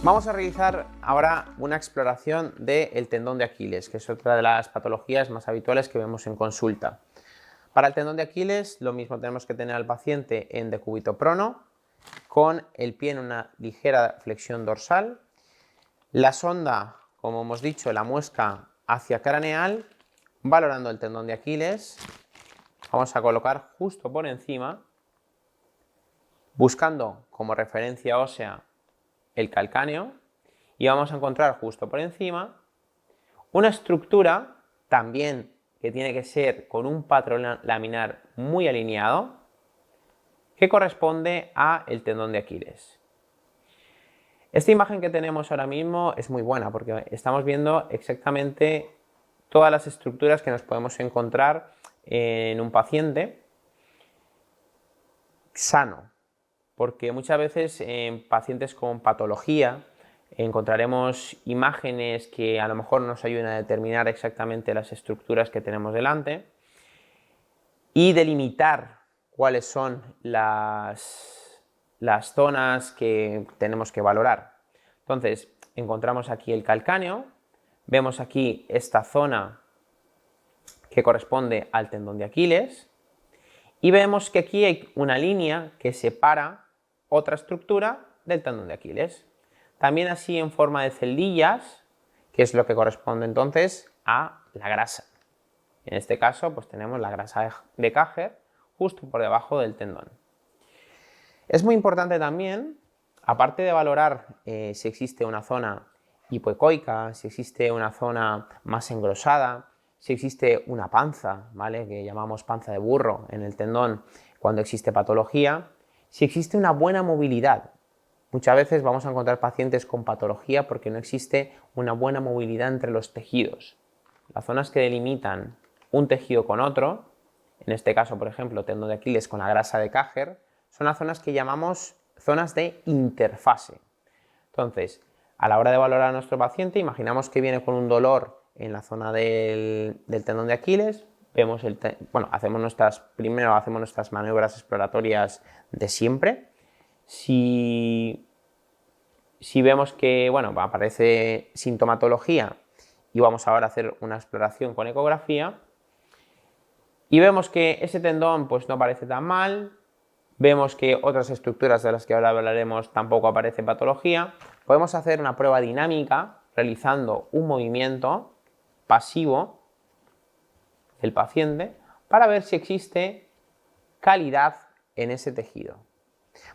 Vamos a realizar ahora una exploración del tendón de Aquiles, que es otra de las patologías más habituales que vemos en consulta. Para el tendón de Aquiles, lo mismo tenemos que tener al paciente en decúbito prono, con el pie en una ligera flexión dorsal, la sonda, como hemos dicho, la muesca hacia craneal, valorando el tendón de Aquiles. Vamos a colocar justo por encima, buscando como referencia ósea el calcáneo, y vamos a encontrar justo por encima una estructura también que tiene que ser con un patrón laminar muy alineado, que corresponde al tendón de Aquiles. Esta imagen que tenemos ahora mismo es muy buena porque estamos viendo exactamente todas las estructuras que nos podemos encontrar en un paciente sano, porque muchas veces en pacientes con patología encontraremos imágenes que a lo mejor nos ayudan a determinar exactamente las estructuras que tenemos delante y delimitar cuáles son las zonas que tenemos que valorar. Entonces, encontramos aquí el calcáneo, vemos aquí esta zona que corresponde al tendón de Aquiles y vemos que aquí hay una línea que separa otra estructura del tendón de Aquiles. También así en forma de celdillas, que es lo que corresponde entonces a la grasa. En este caso, pues tenemos la grasa de Käger justo por debajo del tendón. Es muy importante también, aparte de valorar si existe una zona hipoecoica, si existe una zona más engrosada, si existe una panza, ¿vale?, que llamamos panza de burro en el tendón cuando existe patología, si existe una buena movilidad. Muchas veces vamos a encontrar pacientes con patología porque no existe una buena movilidad entre los tejidos. Las zonas que delimitan un tejido con otro, en este caso, por ejemplo, tendón de Aquiles con la grasa de Käger, son las zonas que llamamos zonas de interfase. Entonces, a la hora de valorar a nuestro paciente, imaginamos que viene con un dolor en la zona del tendón de Aquiles, vemos primero hacemos nuestras maniobras exploratorias de siempre. Si vemos que aparece sintomatología y vamos ahora a hacer una exploración con ecografía y vemos que ese tendón pues no parece tan mal, vemos que otras estructuras de las que ahora hablaremos tampoco aparece patología, podemos hacer una prueba dinámica realizando un movimiento pasivo del paciente para ver si existe calidad en ese tejido.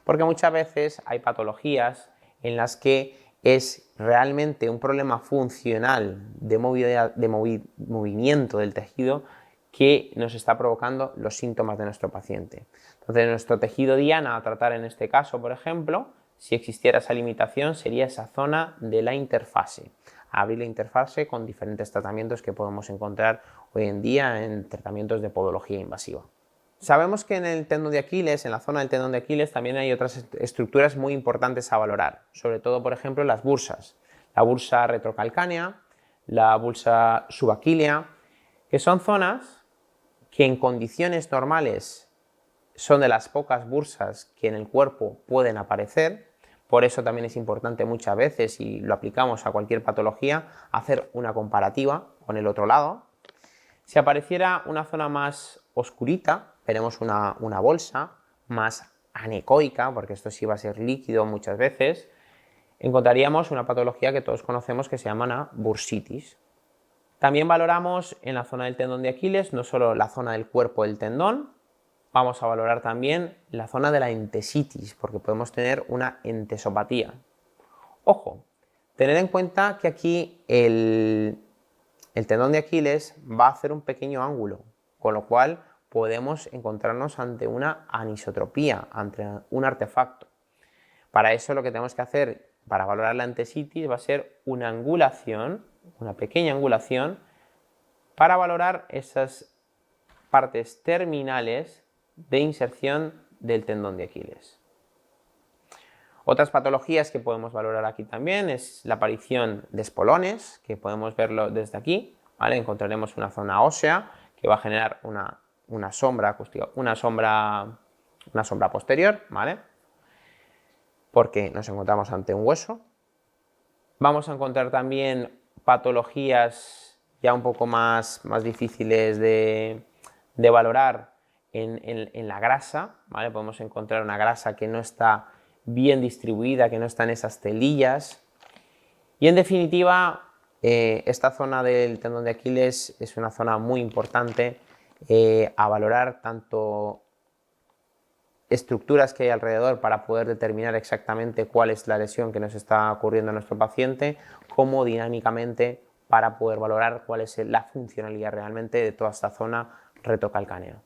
Porque muchas veces hay patologías en las que es realmente un problema funcional de movilidad, de movimiento del tejido que nos está provocando los síntomas de nuestro paciente. Entonces, nuestro tejido diana a tratar en este caso, por ejemplo, si existiera esa limitación, sería esa zona de la interfase. Abrir la interfase con diferentes tratamientos que podemos encontrar hoy en día en tratamientos de podología invasiva. Sabemos que en el tendón de Aquiles, en la zona del tendón de Aquiles, también hay otras estructuras muy importantes a valorar, sobre todo, por ejemplo, las bursas. La bursa retrocalcánea, la bursa subaquílea, que son zonas que en condiciones normales son de las pocas bursas que en el cuerpo pueden aparecer. Por eso también es importante muchas veces, y lo aplicamos a cualquier patología, hacer una comparativa con el otro lado. Si apareciera una zona más oscurita, veremos una bolsa más anecoica, porque esto sí va a ser líquido muchas veces, encontraríamos una patología que todos conocemos que se llama una bursitis. También valoramos en la zona del tendón de Aquiles no solo la zona del cuerpo del tendón, vamos a valorar también la zona de la entesitis, porque podemos tener una entesopatía. Ojo, tened en cuenta que aquí el tendón de Aquiles va a hacer un pequeño ángulo, con lo cual podemos encontrarnos ante una anisotropía, ante un artefacto. Para eso lo que tenemos que hacer para valorar la entesitis va a ser una angulación, una pequeña angulación, para valorar esas partes terminales de inserción del tendón de Aquiles. Otras patologías que podemos valorar aquí también es la aparición de espolones, que podemos verlo desde aquí, ¿vale? Encontraremos una zona ósea que va a generar una sombra acústica, una sombra posterior, ¿vale? Porque nos encontramos ante un hueso. Vamos a encontrar también patologías ya un poco más difíciles de valorar en la grasa, ¿vale? Podemos encontrar una grasa que no está bien distribuida, que no está en esas celillas. Y en definitiva, esta zona del tendón de Aquiles es una zona muy importante a valorar, tanto estructuras que hay alrededor para poder determinar exactamente cuál es la lesión que nos está ocurriendo a nuestro paciente, como dinámicamente para poder valorar cuál es la funcionalidad realmente de toda esta zona retocalcánea.